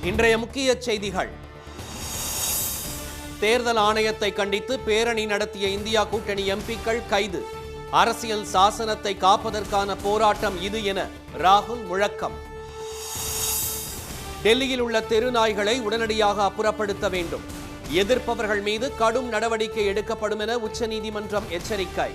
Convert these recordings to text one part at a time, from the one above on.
இன்றைய முக்கிய செய்திகள். தேர்தல் ஆணையத்தை கண்டித்து பேரணி நடத்திய இந்தியா கூட்டணி எம்பிக்கள் கைது. அரசியல் சாசனத்தை காப்பதற்கான போராட்டம் இது என ராகுல் முழக்கம். டெல்லியில் உள்ள தெருநாய்களை உடனடியாக அப்புறப்படுத்த வேண்டும். எதிர்ப்பவர்கள் மீது கடும் நடவடிக்கை எடுக்கப்படும் என உச்சநீதிமன்றம் எச்சரிக்கை.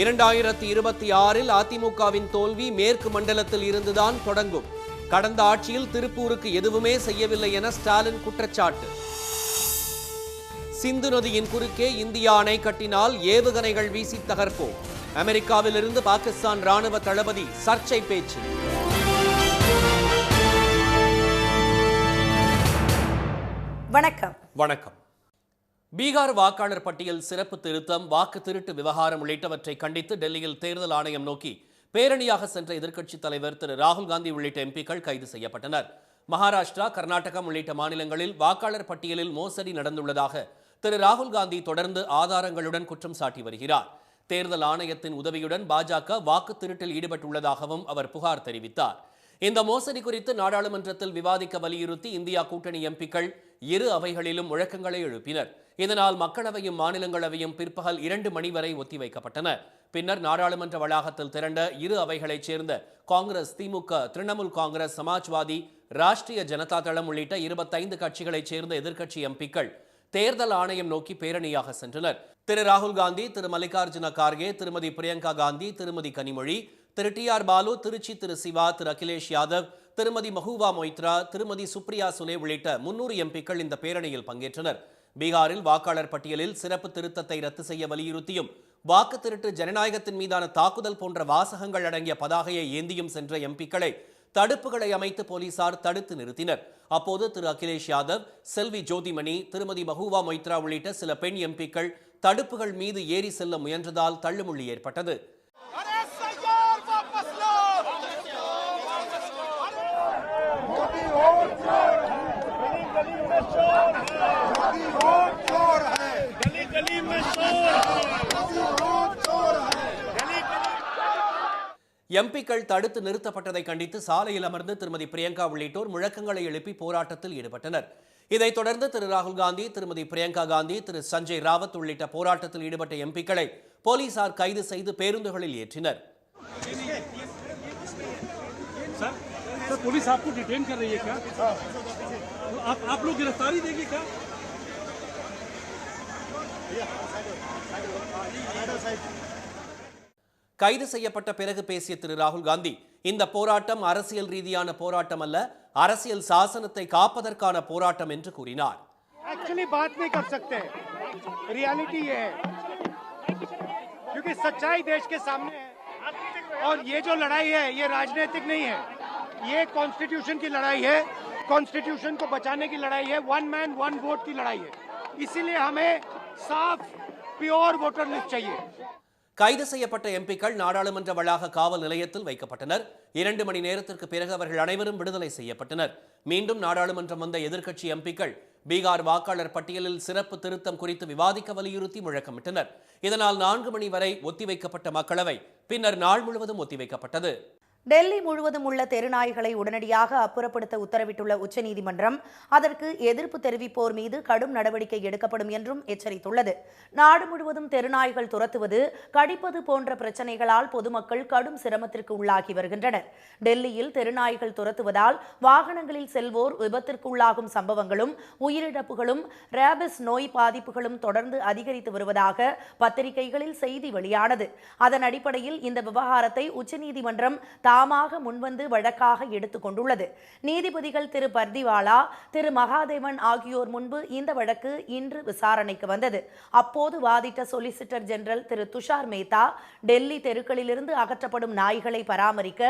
2026 அதிமுகவின் தோல்வி மேற்கு மண்டலத்தில் இருந்துதான் தொடங்கும். கடந்த ஆட்சியில் திருப்பூருக்கு எதுவுமே செய்யவில்லை என ஸ்டாலின் குற்றச்சாட்டு. சிந்து நதியின் குறுக்கே இந்தியா அணை கட்டினால் ஏவுகணைகள் வீசி தகர்ப்போம். அமெரிக்காவிலிருந்து பாகிஸ்தான் ராணுவ தளபதி சர்ச்சை பேச்சு. வணக்கம். பீகார் வாக்காளர் பட்டியல் சிறப்பு திருத்தம், வாக்கு திருட்டு விவகாரம் உள்ளிட்டவற்றை கண்டித்து டெல்லியில் தேர்தல் ஆணையம் நோக்கி பேரணியாக சென்ற எதிர்க்கட்சித் தலைவர் திரு ராகுல் காந்தி உள்ளிட்ட எம்பிக்கள் கைது செய்யப்பட்டனர். மகாராஷ்டிரா, கர்நாடகம் உள்ளிட்ட மாநிலங்களில் வாக்காளர் பட்டியலில் மோசடி நடந்துள்ளதாக திரு ராகுல் காந்தி தொடர்ந்து ஆதாரங்களுடன் குற்றம் சாட்டி வருகிறார். தேர்தல் ஆணையத்தின் உதவியுடன் பாஜக வாக்கு திருட்டில் ஈடுபட்டுள்ளதாகவும் அவர் புகார் தெரிவித்தார். இந்த மோசடி குறித்து நாடாளுமன்றத்தில் விவாதிக்க வலியுறுத்தி இந்தியா கூட்டணி எம்பிக்கள் இரு அவைகளிலும் முழக்கங்களை எழுப்பினர். இதனால் மக்களவையும் மாநிலங்களவையும் பிற்பகல் 2 மணி வரை ஒத்திவைக்கப்பட்டன. பின்னர் நாடாளுமன்ற வளாகத்தில் திரண்ட இரு அவைகளைச் சேர்ந்த காங்கிரஸ், திமுக, திரிணாமுல் காங்கிரஸ், சமாஜ்வாதி, ராஷ்டிரிய ஜனதா தளம் உள்ளிட்ட 25 கட்சிகளைச் சேர்ந்த எதிர்க்கட்சி எம்பிக்கள் தேர்தல் ஆணையம் நோக்கி பேரணியாக சென்றனர். திரு ராகுல் காந்தி, திரு மல்லிகார்ஜுன கார்கே, திருமதி பிரியங்கா காந்தி, திருமதி கனிமொழி, திரு TR பாலு, திருச்சி திரு சிவா, திரு அகிலேஷ் யாதவ், திருமதி மஹூபா மொய்த்ரா, திருமதி சுப்ரியா சுலே உள்ளிட்ட 300 எம்பிக்கள் இந்த பேரணியில் பங்கேற்றனர். பீகாரில் வாக்காளர் பட்டியலில் சிறப்பு திருத்தத்தை ரத்து செய்ய வலியுறுத்தியும், வாக்கு திருட்டு ஜனநாயகத்தின் மீதான தாக்குதல் போன்ற வாசகங்கள் அடங்கிய பதாகையை ஏந்தியும் சென்ற எம்பிக்களை தடுப்புகளை அமைத்து போலீசார் தடுத்து நிறுத்தினர். அப்போது திரு அகிலேஷ் யாதவ், செல்வி ஜோதிமணி, திருமதி மஹூபா மொய்த்ரா உள்ளிட்ட சில பெண் எம்பிக்கள் தடுப்புகள் மீது ஏறி செல்ல முயன்றதால் தள்ளுமுள்ளி ஏற்பட்டது. எம்பிக்கள் தடுத்து நிறுத்தப்பட்டதை கண்டித்து சாலையில் அமர்ந்து திருமதி பிரியங்கா உள்ளிட்டோர் முழக்கங்களை எழுப்பி போராட்டத்தில் ஈடுபட்டனர். இதைத் தொடர்ந்து திரு ராகுல் காந்தி, திருமதி பிரியங்கா காந்தி, திரு சஞ்சய் ராவத் உள்ளிட்ட போராட்டத்தில் ஈடுபட்ட எம்பிக்களை போலீசார் கைது செய்து பேருந்துகளில் ஏற்றினர். கைது செய்யப்பட்ட பிறகு பேசிய திரு ராகுல் காந்தி, இந்த போராட்டம் அரசியல் ரீதியான போராட்டம் அல்ல, அரசியல் சாசனத்தை காப்பதற்கான போராட்டம் என்று கூறினார். एक्चुअली बात नहीं कर सकते, रियलिटी ये है क्योंकि सच्चाई देश के सामने है और ये जो लड़ाई है ये राजनीतिक नहीं है, ये कॉन्स्टिट्यूशन की लड़ाई है, कॉन्स्टिट्यूशन को बचाने की लड़ाई है, 1 मैन 1 वोट की लड़ाई है. इसीलिए हमें साफ प्योर वोटर लिस्ट चाहिए. கைது செய்யப்பட்ட எம்பிக்கள் நாடாளுமன்ற வளாக காவல் நிலையத்தில் வைக்கப்பட்டனர். 2 மணி நேரத்திற்கு பிறகு அவர்கள் அனைவரும் விடுதலை செய்யப்பட்டனர். மீண்டும் நாடாளுமன்றம் வந்த எதிர்க்கட்சி எம்பிக்கள் பீகார் வாக்காளர் பட்டியலில் சிறப்பு திருத்தம் குறித்து விவாதிக்க வலியுறுத்தி முழக்கமிட்டனர். இதனால் 4 மணி வரை ஒத்திவைக்கப்பட்ட மக்களவை பின்னர் நாள் முழுவதும் ஒத்திவைக்கப்பட்டது. டெல்லி முழுவதும் உள்ள தெருநாய்களை உடனடியாக அப்புறப்படுத்த உத்தரவிட்டுள்ள உச்சநீதிமன்றம் அதற்கு எதிர்ப்பு தெரிவிப்போர் மீது கடும் நடவடிக்கை எடுக்கப்படும் என்றும் எச்சரித்துள்ளது. நாடு முழுவதும் தெருநாய்கள் துரத்துவது, கடிப்பது போன்ற பிரச்சனைகளால் பொதுமக்கள் கடும் சிரமத்திற்கு உள்ளாகி வருகின்றனர். டெல்லியில் தெருநாய்கள் துரத்துவதால் வாகனங்களில் செல்வோர் விபத்திற்குள்ளாகும் சம்பவங்களும் உயிரிழப்புகளும் ரேபிஸ் நோய் பாதிப்புகளும் தொடர்ந்து அதிகரித்து வருவதாக பத்திரிகைகளில் செய்தி வெளியானது. அதன் அடிப்படையில் இந்த விவகாரத்தை உச்சநீதிமன்றம் தாமாக முன்வந்து வழக்காக எடுத்துக் கொண்டுள்ளது. நீதிபதிகள் திரு பர்திவாலா, திரு மகாதேவன் ஆகியோர் முன்பு இந்த வழக்கு இன்று விசாரணைக்கு வந்தது. அப்போது வாதிட்ட சொலிசிட்டர் ஜெனரல் திரு துஷார் மேத்தா, டெல்லி தெருக்களிலிருந்து அகற்றப்படும் நாய்களை பராமரிக்க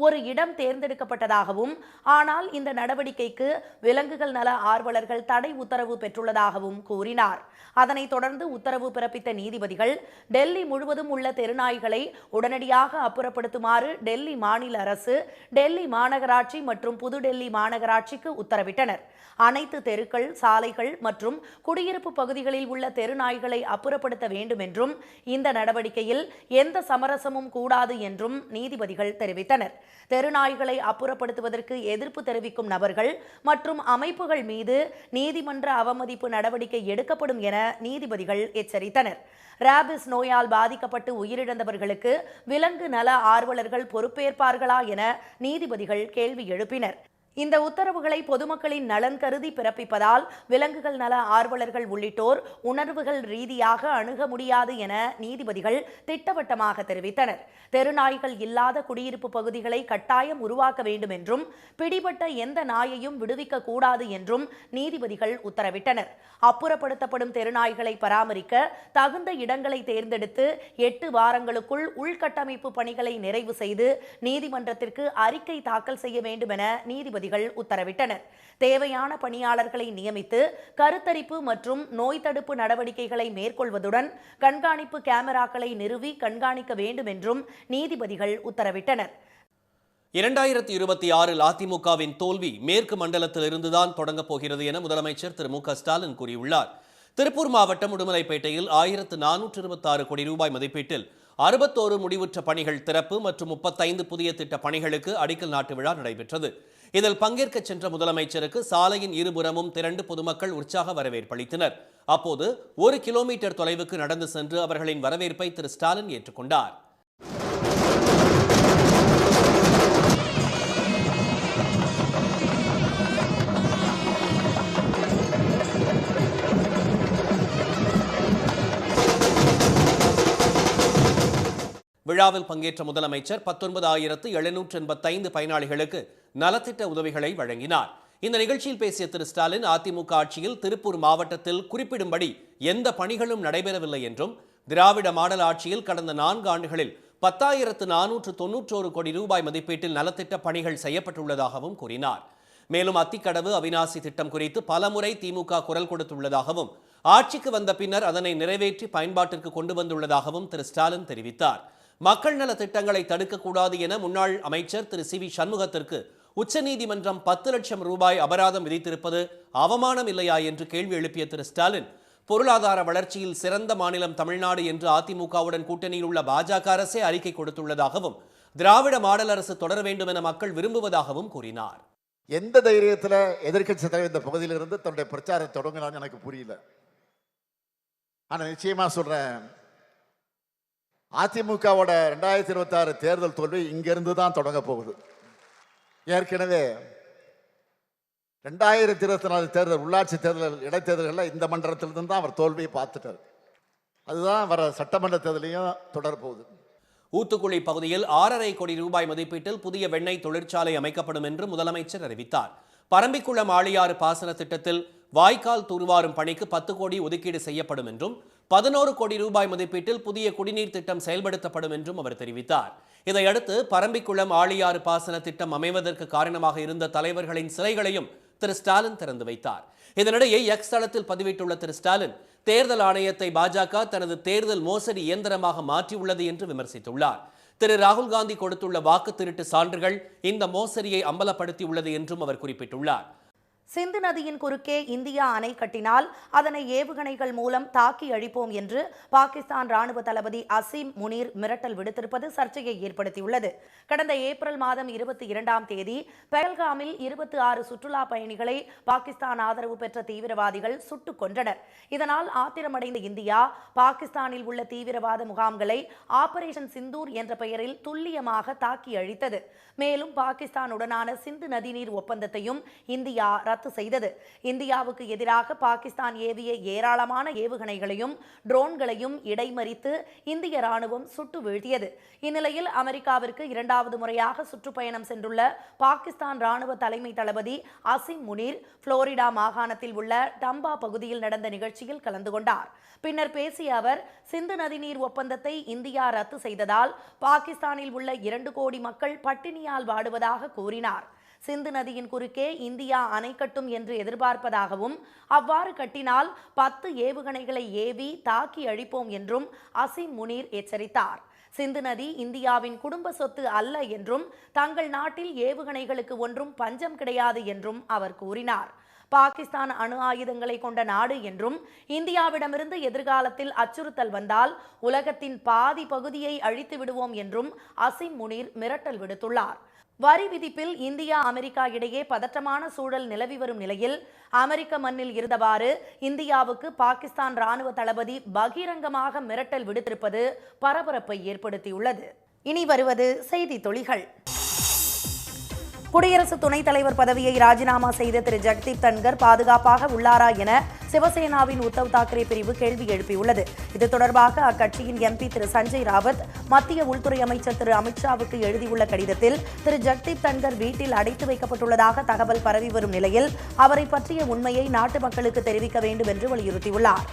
ஒரு இடம் தேர்ந்தெடுக்கப்பட்டதாகவும், ஆனால் இந்த நடவடிக்கைக்கு விலங்குகள் நல ஆர்வலர்கள் தடை உத்தரவு பெற்றுள்ளதாகவும் கூறினார். அதனைத் தொடர்ந்து உத்தரவு பிறப்பித்த நீதிபதிகள் டெல்லி முழுவதும் உள்ள தெருநாய்களை உடனடியாக அப்புறப்படுத்துமாறு டெல்லி மாநில அரசு, டெல்லி மாநகராட்சி மற்றும் புதுடெல்லி மாநகராட்சிக்கு உத்தரவிட்டனர். அனைத்து தெருக்கள், சாலைகள் மற்றும் குடியிருப்பு பகுதிகளில் உள்ள தெருநாய்களை அப்புறப்படுத்த வேண்டும் என்றும், இந்த நடவடிக்கையில் எந்த சமரசமும் கூடாது என்றும் நீதிபதிகள் தெரிவித்தனர். தெருநாய்களை அப்புறப்படுத்துவதற்கு எதிர்ப்பு தெரிவிக்கும் நபர்கள் மற்றும் அமைப்புகள் மீது நீதிமன்ற அவமதிப்பு நடவடிக்கை எடுக்கப்படும் என நீதிபதிகள் எச்சரித்தனர். ராபிஸ் நோயால் பாதிக்கப்பட்டு உயிரிழந்தவர்களுக்கு விலங்கு நல ஆர்வலர்கள் பொறுப்பேற்பார்களா என நீதிபதிகள் கேள்வி எழுப்பினர். இந்த உத்தரவுகளை பொதுமக்களின் நலன் கருதி பிறப்பிப்பதால் விலங்குகள் நல ஆர்வலர்கள் உள்ளிட்டோர் உணர்வுகள் ரீதியாக அணுக முடியாது என நீதிபதிகள் திட்டவட்டமாக தெரிவித்தனர். தெருநாய்கள் இல்லாத குடியிருப்பு பகுதிகளை கட்டாயம் உருவாக்க வேண்டும் என்றும், பிடிபட்ட எந்த நாயையும் விடுவிக்க கூடாது என்றும் நீதிபதிகள் உத்தரவிட்டனர். அப்புறப்படுத்தப்படும் தெருநாய்களை பராமரிக்க தகுந்த இடங்களை தேர்ந்தெடுத்து 8 வாரங்களுக்குள் உள்கட்டமைப்பு பணிகளை நிறைவு செய்து நீதிமன்றத்திற்கு அறிக்கை தாக்கல் செய்ய வேண்டும் என நீதிபதிகள் உத்தரவிட்டனர். தேவையான பணியாளர்களை நியமித்து கருத்தரிப்பு மற்றும் நோய் தடுப்பு நடவடிக்கைகளை மேற்கொள்வதுடன் கண்காணிப்பு கேமராக்களை நிறுவி கண்காணிக்க வேண்டும் என்றும் நீதிபதிகள் உத்தரவிட்டனர். 2026 அதிமுகவின் தோல்வி மேற்கு மண்டலத்தில் இருந்துதான் தொடங்கப் போகிறது என முதலமைச்சர் திரு மு.க. ஸ்டாலின் கூறியுள்ளார். திருப்பூர் மாவட்டம் உடுமலைப்பேட்டையில் 1426 கோடி ரூபாய் மதிப்பீட்டில் 61 முடிவுற்ற பணிகள் திறப்பு மற்றும் 35 புதிய திட்ட பணிகளுக்கு அடிக்கல் நாட்டு விழா நடைபெற்றது. இதில் பங்கேற்க சென்ற முதலமைச்சருக்கு சாலையின் இருபுறமும் திரண்டு பொதுமக்கள் உற்சாக வரவேற்பளித்தனர். அப்போது 1 கிலோமீட்டர் தொலைவுக்கு நடந்து சென்று அவர்களின் வரவேற்பை திரு ஸ்டாலின் ஏற்றுக்கொண்டார். விழாவில் பங்கேற்ற முதலமைச்சர் 19,785 பயனாளிகளுக்கு நலத்திட்ட உதவிகளை வழங்கினார். இந்த நிகழ்ச்சியில் பேசிய திரு ஸ்டாலின், அதிமுக ஆட்சியில் திருப்பூர் மாவட்டத்தில் குறிப்பிடும்படி எந்த பணிகளும் நடைபெறவில்லை என்றும், திராவிட மாடல் ஆட்சியில் கடந்த 4 ஆண்டுகளில் 10,491 கோடி ரூபாய் மதிப்பீட்டில் நலத்திட்ட பணிகள் செய்யப்பட்டுள்ளதாகவும் கூறினார். மேலும் அத்திக்கடவு, அவிநாசி திட்டம் குறித்து பலமுறை திமுக குரல் கொடுத்துள்ளதாகவும், ஆட்சிக்கு வந்த பின்னர் அதனை நிறைவேற்றி பயன்பாட்டிற்கு கொண்டு வந்துள்ளதாகவும் திரு ஸ்டாலின் தெரிவித்தார். மக்கள் நல திட்டங்களை தடுக்கக்கூடாது என முன்னாள் அமைச்சர் திரு சி.வி. சண்முகத்திற்கு உச்சநீதிமன்றம் 10 லட்சம் ரூபாய் அபராதம் விதித்திருப்பது அவமானம் இல்லையா என்று கேள்வி எழுப்பிய திரு ஸ்டாலின், பொருளாதார வளர்ச்சியில் சிறந்த மாநிலம் தமிழ்நாடு என்று அதிமுகவுடன் கூட்டணியில் உள்ள பாஜக அரசே அறிக்கை கொடுத்துள்ளதாகவும், திராவிட மாடல் அரசு தொடர வேண்டும் என மக்கள் விரும்புவதாகவும் கூறினார். எந்த தைரியத்தில் எதிர்க்கட்சி தலைவர் இந்த பகுதியிலிருந்து தன்னுடைய பிரச்சாரத்தை தொடங்கினான்னு எனக்கு புரியல. ஆனால் நிச்சயமா சொல்றேன், அதிமுகவோட 2026 தேர்தல் தோல்வி இங்கிருந்து தான் தொடங்க போகுது. ஏற்கனவே 2024 தேர்தல், உள்ளாட்சி தேர்தல், இடைத்தேர்தல்களில் இந்த மண்டலத்திலிருந்து தான் அவர் தோல்வியை பார்த்துட்டார். அதுதான் வர சட்டமன்ற தேர்தலையும் தொடரப்போகுது. ஊத்துக்குளி பகுதியில் 6.5 கோடி ரூபாய் மதிப்பீட்டில் புதிய வெண்ணெய் தொழிற்சாலை அமைக்கப்படும் என்று முதலமைச்சர் அறிவித்தார். பரம்பிக்குளம் ஆழியாறு பாசன திட்டத்தில் வாய்க்கால் தூர்வாரும் பணிக்கு 10 கோடி ஒதுக்கீடு செய்யப்படும் என்றும், 11 கோடி ரூபாய் மதிப்பீட்டில் புதிய குடிநீர் திட்டம் செயல்படுத்தப்படும் என்றும் அவர் தெரிவித்தார். இதையடுத்து பரம்பிக்குளம் ஆழியாறு பாசன திட்டம் அமைவதற்கு காரணமாக இருந்த தலைவர்களின் சிலைகளையும் திரு ஸ்டாலின் திறந்து வைத்தார். இதனிடையே எக்ஸ் தளத்தில் பதிவிட்டுள்ள திரு ஸ்டாலின், தேர்தல் ஆணையத்தை பாஜக தனது தேர்தல் மோசடி இயந்திரமாக மாற்றியுள்ளது என்று விமர்சித்துள்ளார். திரு ராகுல் காந்தி கொடுத்துள்ள வாக்கு திருட்டு சான்றுகள் இந்த மோசடியை அம்பலப்படுத்தியுள்ளது என்றும் அவர் குறிப்பிட்டுள்ளார். சிந்து நதியின் குறுக்கே இந்தியா அணை கட்டினால் அதனை ஏவுகணைகள் மூலம் தாக்கி அழிப்போம் என்று பாகிஸ்தான் ராணுவ தளபதி அசீம் முனீர் மிரட்டல் விடுத்திருப்பது சர்ச்சையை ஏற்படுத்தியுள்ளது. கடந்த ஏப்ரல் மாதம் 22ஆம் தேதி பெஹல்காமில் 26 சுற்றுலா பயணிகளை பாகிஸ்தான் ஆதரவு பெற்ற தீவிரவாதிகள் சுட்டுக் கொன்றனர். இதனால் ஆத்திரமடைந்த இந்தியா பாகிஸ்தானில் உள்ள தீவிரவாத முகாம்களை ஆபரேஷன் சிந்தூர் என்ற பெயரில் துல்லியமாக தாக்கி அழித்தது. மேலும் பாகிஸ்தானுடனான சிந்து நதிநீர் ஒப்பந்தத்தையும் இந்தியா ரத்து செய்தது. இந்தியாவுக்கு எதிராக பாகிஸ்தான் ஏவிய ஏராளமான ஏவுகணைகளையும் ட்ரோன்களையும் இடைமறித்து இந்திய ராணுவம் சுட்டு வீழ்த்தியது. இந்நிலையில் அமெரிக்காவிற்கு 2வது முறையாக சுற்றுப்பயணம் சென்றுள்ள பாகிஸ்தான் ராணுவ தலைமை தளபதி அசீம் முனீர் புளோரிடா மாகாணத்தில் உள்ள டம்பா பகுதியில் நடந்த நிகழ்ச்சியில் கலந்து கொண்டார். பின்னர் பேசிய அவர், சிந்து நதிநீர் ஒப்பந்தத்தை இந்தியா ரத்து செய்ததால் பாகிஸ்தானில் உள்ள 2 கோடி மக்கள் பட்டினியால் வாடுவதாக கூறினார். சிந்து நதியின் குறுக்கே இந்தியா அணை கட்டும் என்று எதிர்பார்ப்பதாகவும், அவ்வாறு கட்டினால் 10 ஏவுகணைகளை ஏவி தாக்கி அழிப்போம் என்றும் அசீம் முனீர் எச்சரித்தார். சிந்து நதி இந்தியாவின் குடும்ப சொத்து அல்ல என்றும் தங்கள் நாட்டில் ஏவுகணைகளுக்கு ஒன்றும் பஞ்சம் கிடையாது என்றும் அவர் கூறினார். பாகிஸ்தான் அணு ஆயுதங்களை கொண்ட நாடு என்றும் இந்தியாவிடமிருந்து எதிர்காலத்தில் அச்சுறுத்தல் வந்தால் உலகத்தின் பாதி பகுதியை அழித்து விடுவோம் என்றும் அசிம் முனீர் மிரட்டல் விடுத்துள்ளார். வரி விதிப்பில் இந்தியா அமெரிக்கா இடையே பதற்றமான சூழல் நிலவி வரும் நிலையில் அமெரிக்க மண்ணில் இருந்தவாறு இந்தியாவுக்கு பாகிஸ்தான் ராணுவ தளபதி பகிரங்கமாக மிரட்டல் விடுத்திருப்பது பரபரப்பை ஏற்படுத்தியுள்ளது. இனி வருவது செய்தி துளிகள். குடியரசு துணைத் தலைவர் பதவியை ராஜினாமா செய்த திரு ஜெகதீப் தன்கர் பாதுகாப்பாக உள்ளாரா என சிவசேனாவின் உத்தவ் தாக்கரே பிரிவு கேள்வி எழுப்பியுள்ளது. இது தொடர்பாக அக்கட்சியின் எம்பி திரு சஞ்சய் ராவத் மத்திய உள்துறை அமைச்சர் திரு அமித்ஷாவுக்கு எழுதியுள்ள கடிதத்தில் திரு ஜெகதீப் தன்கர் வீட்டில் அடைத்து வைக்கப்பட்டுள்ளதாக தகவல் பரவி வரும் நிலையில் அவரை பற்றிய உண்மையை நாட்டு மக்களுக்கு தெரிவிக்க வேண்டும் என்று வலியுறுத்தியுள்ளார்.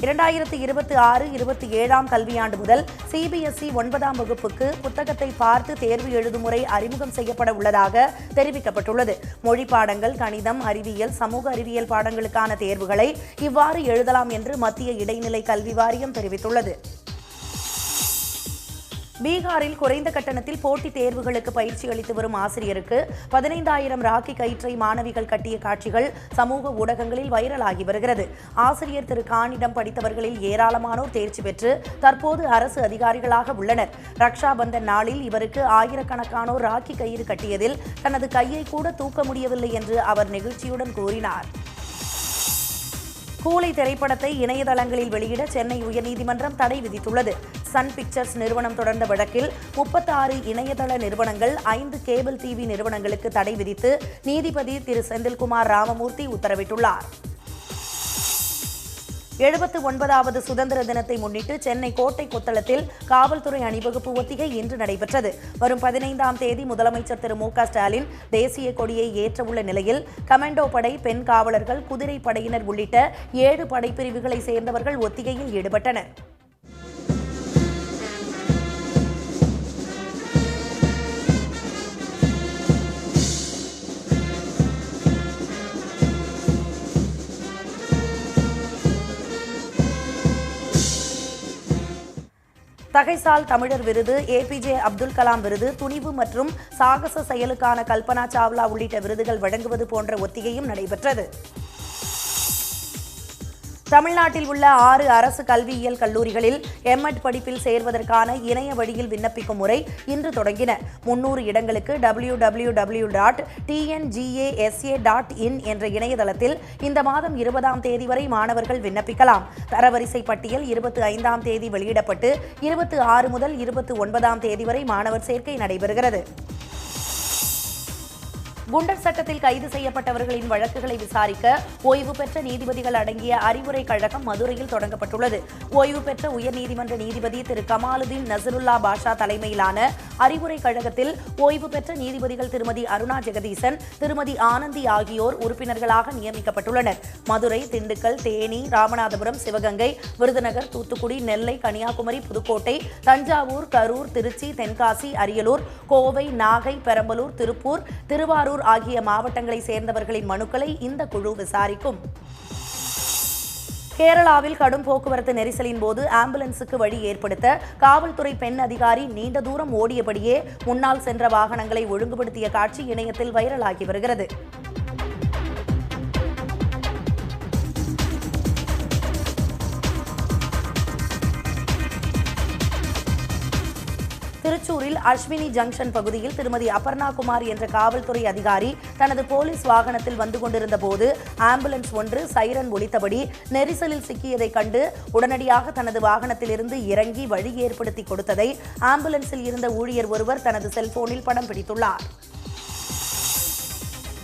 2026-27 கல்வியாண்டு முதல் சிபிஎஸ்இ 9ஆம் வகுப்புக்கு புத்தகத்தை பார்த்து தேர்வு எழுதும் முறை அறிமுகம் செய்யப்பட உள்ளதாக தெரிவிக்கப்பட்டுள்ளது. மொழி பாடங்கள், கணிதம், அறிவியல், சமூக அறிவியல் பாடங்களுக்கான தேர்வுகளை இவ்வாறு எழுதலாம் என்று மத்திய இடைநிலை கல்வி வாரியம் தெரிவித்துள்ளது. பீகாரில் குறைந்த கட்டணத்தில் போட்டித் தேர்வுகளுக்கு பயிற்சி அளித்து வரும் ஆசிரியருக்கு 15,000 ராக்கி கயிற்றை மாணவிகள் கட்டிய காட்சிகள் சமூக ஊடகங்களில் வைரலாகி வருகிறது. ஆசிரியர் திரு கானிடம் படித்தவர்களில் ஏராளமானோர் தேர்ச்சி பெற்று தற்போது அரசு அதிகாரிகளாக உள்ளனர். ரக்ஷா பந்தன் நாளில் இவருக்கு ஆயிரக்கணக்கானோர் ராக்கி கயிறு கட்டியதில் தனது கையை கூட தூக்க முடியவில்லை என்று அவர் நெகிழ்ச்சியுடன் கூறினார். கூலி திரைப்படத்தை இணையதளங்களில் வெளியிட சென்னை உயர்நீதிமன்றம் தடை விதித்துள்ளது. சன் பிக்சர்ஸ் நிறுவனம் தொடர்ந்த வழக்கில் 36 இணையதள நிறுவனங்கள் 5 கேபிள் டிவி நிறுவனங்களுக்கு தடை விதித்து நீதிபதி திரு செந்தில்குமார் ராமமூர்த்தி உத்தரவிட்டுள்ளார். 79வது சுதந்திர தினத்தை முன்னிட்டு சென்னை கோட்டை கொத்தளத்தில் காவல்துறை அணிவகுப்பு ஒத்திகை இன்று நடைபெற்றது. வரும் 15ஆம் தேதி முதலமைச்சர் திரு மு.க. ஸ்டாலின் தேசிய கொடியை ஏற்றவுள்ள நிலையில் கமாண்டோ படை, பெண் காவலர்கள், குதிரை படையினர் உள்ளிட்ட 7 படைப்பிரிவுகளை சேர்ந்தவர்கள் ஒத்திகையில் ஈடுபட்டனர். தகைசால் தமிழர் விருது, ஏபிஜே அப்துல் கலாம் விருது, துணிவு மற்றும் சாகச செயலுக்கான கல்பனா சாவ்லா உள்ளிட்ட விருதுகள் வழங்குவது போன்ற ஒத்திகையும் நடைபெற்றது. தமிழ்நாட்டில் உள்ள 6 அரசு கல்வியியல் கல்லூரிகளில் எம்எட் படிப்பில் சேர்வதற்கான இணைய வழியில் விண்ணப்பிக்கும் முறை இன்று தொடங்கின. 300 இடங்களுக்கு www.tngasa.in என்ற இணையதளத்தில் இந்த மாதம் 20ஆம் தேதி வரை மாணவர்கள் விண்ணப்பிக்கலாம். தரவரிசை பட்டியல் 25ஆம் தேதி வெளியிடப்பட்டு 26 முதல் 29ஆம் தேதி வரை மாணவர் சேர்க்கை நடைபெறுகிறது. குண்டர் சட்டத்தில் கைது செய்யப்பட்டவர்களின் வழக்குகளை விசாரிக்க ஓய்வு பெற்ற நீதிபதிகள் அடங்கிய அறிவுரை கழகம் மதுரையில் தொடங்கப்பட்டுள்ளது. ஓய்வு பெற்ற உயர்நீதிமன்ற நீதிபதி திரு கமாலுதீன் நசருல்லா பாஷா தலைமையிலான அறிவுரை கழகத்தில் ஓய்வு பெற்ற நீதிபதிகள் திருமதி அருணா ஜெகதீசன், திருமதி ஆனந்தி ஆகியோர் உறுப்பினர்களாக நியமிக்கப்பட்டுள்ளனர். மதுரை, திண்டுக்கல், தேனி, ராமநாதபுரம், சிவகங்கை, விருதுநகர், தூத்துக்குடி, நெல்லை, கன்னியாகுமரி, புதுக்கோட்டை, தஞ்சாவூர், கரூர், திருச்சி, தென்காசி, அரியலூர், கோவை, நாகை, பெரம்பலூர், திருப்பூர், திருவாரூர் ஆகிய மாவட்டங்களை சேர்ந்தவர்களின் மனுக்களை இந்த குழு விசாரிக்கும். கேரளாவில் கடும் போக்குவரத்து நெரிசலின் போது ஆம்புலன்ஸுக்கு வழி ஏற்படுத்த காவல்துறை பெண் அதிகாரி நீண்ட தூரம் ஓடியபடியே முன்னால் சென்ற வாகனங்களை ஒழுங்குபடுத்திய காட்சி இணையத்தில் வைரலாகி வருகிறது. திருச்சூரில் அஸ்வினி ஜங்ஷன் பகுதியில் திருமதி அபர்ணா குமார் என்ற காவல்துறை அதிகாரி தனது போலீஸ் வாகனத்தில் வந்து கொண்டிருந்த போது ஆம்புலன்ஸ் ஒன்று சைரன் ஒலித்தபடி நெரிசலில் சிக்கியதைக் கண்டு உடனடியாக தனது வாகனத்திலிருந்து இறங்கி வழி ஏற்படுத்தி கொடுத்ததை ஆம்புலன்ஸில் இருந்த ஊழியர் ஒருவர் தனது செல்போனில் படம் பிடித்துள்ளார்.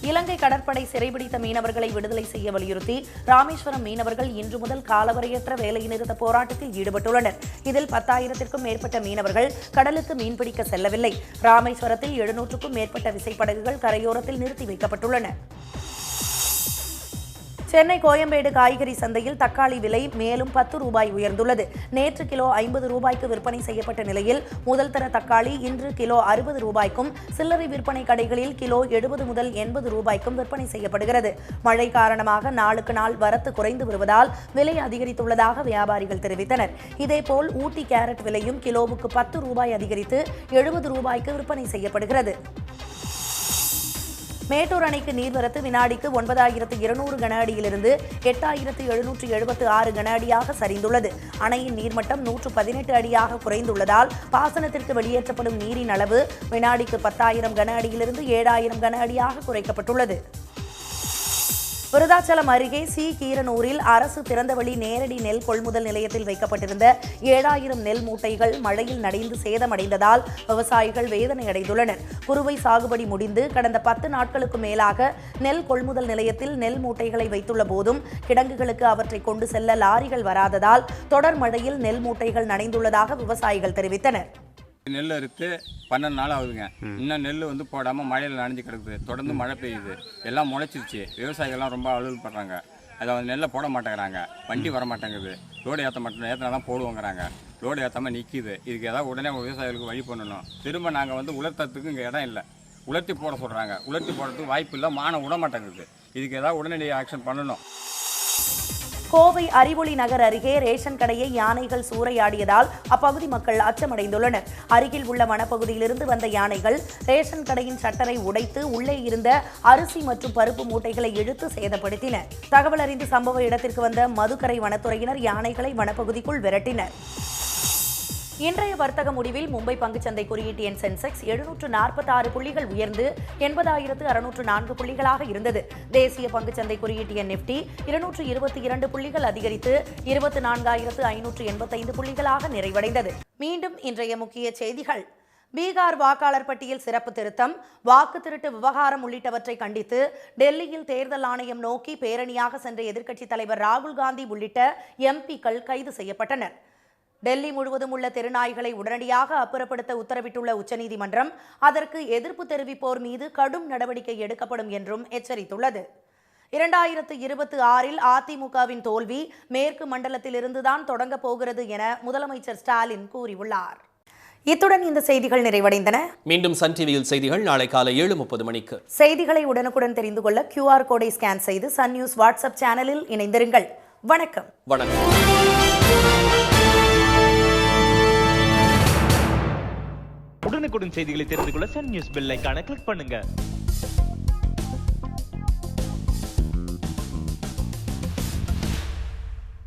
இலங்கை கடற்படை சிறைபிடித்த மீனவர்களை விடுதலை செய்ய வலியுறுத்தி ராமேஸ்வரம் மீனவர்கள் இன்று முதல் காலவரையற்ற வேலைநிறுத்த போராட்டத்தில் ஈடுபட்டுள்ளனர். இதில் 10,000க்கும் மேற்பட்ட மீனவர்கள் கடலுக்கு மீன்பிடிக்க செல்லவில்லை. ராமேஸ்வரத்தில் 700க்கும் மேற்பட்ட விசைப்படகுகள் கரையோரத்தில் நிறுத்தி வைக்கப்பட்டுள்ளன. சென்னை கோயம்பேடு காய்கறி சந்தையில் தக்காளி விலை மேலும் 10 ரூபாய் உயர்ந்துள்ளது. நேற்று கிலோ 50 ரூபாய்க்கு விற்பனை செய்யப்பட்ட நிலையில் முதல் தர தக்காளி இன்று கிலோ 60 ரூபாய்க்கும், சில்லறை விற்பனை கடைகளில் கிலோ 70 முதல் 80 ரூபாய்க்கும் விற்பனை செய்யப்படுகிறது. மழை காரணமாக நாளுக்கு நாள் வரத்து குறைந்து வருவதால் விலை அதிகரித்துள்ளதாக வியாபாரிகள் தெரிவித்தனர். இதேபோல் ஊட்டி கேரட் விலையும் கிலோவுக்கு 10 ரூபாய் அதிகரித்து 70 ரூபாய்க்கு விற்பனை செய்யப்படுகிறது. மேட்டூர் அணைக்கு நீர்வரத்து வினாடிக்கு 9200 கன அடியிலிருந்து 8776 கன அடியாக சரிந்துள்ளது. அணையின் நீர்மட்டம் 118 அடியாக குறைந்துள்ளதால் பாசனத்திற்கு வெளியேற்றப்படும் நீரின் அளவு வினாடிக்கு 10,000 கன அடியிலிருந்து 7000 கன அடியாக குறைக்கப்பட்டுள்ளது. விருதாச்சலம் அருகே சி கீரனூரில் அரசு திறந்தவெளி நேரடி நெல் கொள்முதல் நிலையத்தில் வைக்கப்பட்டிருந்த 7000 நெல் மூட்டைகள் மழையில் நனைந்து சேதமடைந்ததால் விவசாயிகள் வேதனை அடைந்துள்ளனர். குறுவை சாகுபடி முடிந்து கடந்த 10 நாட்களுக்கு மேலாக நெல் கொள்முதல் நிலையத்தில் நெல் மூட்டைகளை வைத்துள்ள போதும் கிடங்குகளுக்கு அவற்றை கொண்டு செல்ல லாரிகள் வராததால் தொடர் மழையில் நெல் மூட்டைகள் நனைந்துள்ளதாக விவசாயிகள் தெரிவித்தனர். நெல் அறுத்து 12 நாள் ஆகுதுங்க. இன்னும் நெல் வந்து போடாமல் மழையில் நனைஞ்சு கிடக்குது. தொடர்ந்து மழை பெய்யுது. எல்லாம் முளைச்சிருச்சு. விவசாயிகள்லாம் ரொம்ப அலுவல் பண்ணுறாங்க. அதை வந்து நெல்லை போட மாட்டேங்கிறாங்க. வண்டி வர மாட்டேங்குது. லோடு ஏற்ற மாட்டேன், ஏற்றினா தான் போடுவோங்கிறாங்க. லோடு ஏற்றாமல் நிற்கிது. இதுக்கு ஏதாவது உடனே விவசாயிகளுக்கு வழி பண்ணணும். திரும்ப நாங்கள் வந்து உலர்த்தத்துக்கு இங்கே இடம் இல்லை. உலர்த்தி போட சொல்கிறாங்க. உலர்த்தி போடுறதுக்கு வாய்ப்பு இல்லை. மானம் விட மாட்டேங்குது. இதுக்கு ஏதாவது உடனடி ஆக்ஷன் பண்ணணும். கோவை அறிவொளி நகர் அருகே ரேஷன் கடையை யானைகள் சூறையாடியதால் அப்பகுதி மக்கள் அச்சமடைந்துள்ளனர். அருகில் உள்ள வனப்பகுதியிலிருந்து வந்த யானைகள் ரேஷன் கடையின் ஷட்டரை உடைத்து உள்ளே இருந்த அரிசி மற்றும் பருப்பு மூட்டைகளை இழுத்து சேதப்படுத்தின. தகவல் அறிந்து சம்பவ இடத்திற்கு வந்த மதுக்கரை வனத்துறையினர் யானைகளை வனப்பகுதிக்குள் விரட்டினர். இன்றைய வர்த்தக முடிவில் மும்பை பங்குச்சந்தை குறியீட்டு எண் சென்செக்ஸ் 746 புள்ளிகள் உயர்ந்து 80,604 புள்ளிகளாக இருந்தது. தேசிய பங்குச்சந்தை குறியீட்டு எண் நிப்டி 222 புள்ளிகள் அதிகரித்து 24,585 புள்ளிகளாக நிறைவடைந்தது. மீண்டும் இன்றைய முக்கிய செய்திகள். பீகார் வாக்காளர் பட்டியல் சிறப்பு திருத்தம், வாக்கு திருட்டு விவகாரம் உள்ளிட்டவற்றை கண்டித்து டெல்லியில் தேர்தல் ஆணையம் நோக்கி பேரணியாக சென்ற எதிர்க்கட்சித் தலைவர் ராகுல் காந்தி உள்ளிட்ட எம்பிக்கள் கைது செய்யப்பட்டனர். டெல்லி முழுவதும் உள்ள தெருநாய்களை உடனடியாக அப்புறப்படுத்த உத்தரவிட்டுள்ள உச்சநீதிமன்றம் அதற்கு எதிர்ப்பு தெரிவிப்போர் மீது கடும் நடவடிக்கை எடுக்கப்படும் என்றும் எச்சரித்துள்ளது. 2026 அதிமுகவின் தோல்வி மேற்கு மண்டலத்திலிருந்துதான் தொடங்கப் போகிறது என முதலமைச்சர் ஸ்டாலின் கூறியுள்ளார். இத்துடன் இந்த செய்திகள் நிறைவடைந்தன. மீண்டும் சன் டிவியில் செய்திகள் நாளை காலை 7:30 மணிக்கு. செய்திகளை உடனுக்குடன் தெரிந்து கொள்ள QR கோடை ஸ்கேன் செய்து சன் நியூஸ் வாட்ஸ்அப் சேனலில் இணைந்திருங்கள். வணக்கம். உடனுக்குடன் செய்திகளை தெரிந்து கொள்ள சன் நியூஸ் பெல் ஐகானை கிளிக் பண்ணுங்க.